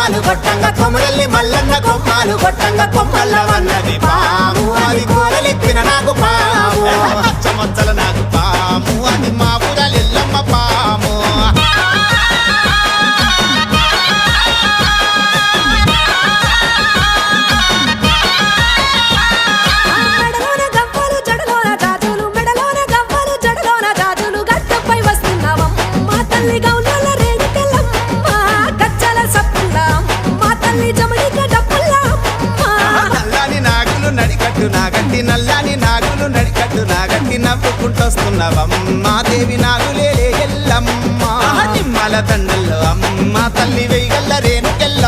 కొమ్మాలు కొట్టంగా కొమరల్లి మల్లన్న కొమ్మాలు కొట్టంగా కొమ్మల్ల వన్నది పాము అది కోరలిప్పిన నాకు పాము మచ్చల నాకు పాము అది మా ఊరల ఎల్లమ్మ పాము మెడలోన గవ్వలు జడలోన గాజులు మెడలోన గవ్వలు జడలోన గాజులు గట్టపై వస్తున్నావమ్మ తల్లి గౌనల రేణుకెళ్ళమ్మ గచ్చల సప్పుల్ల మా తల్లి జమడిక డప్పుల్ల నల్లాని నాగులు నడికట్టు నాగట్టి నల్లాని నాగులు నడికట్టు నాగట్టి నవ్వుకుంటొస్తున్నావమ్మ దేవి నాగులే ఎల్లమ్మ నిమ్మల దండల్లో అమ్మ తల్లి వెయ్యగల్ల రేణుకెళ్ళ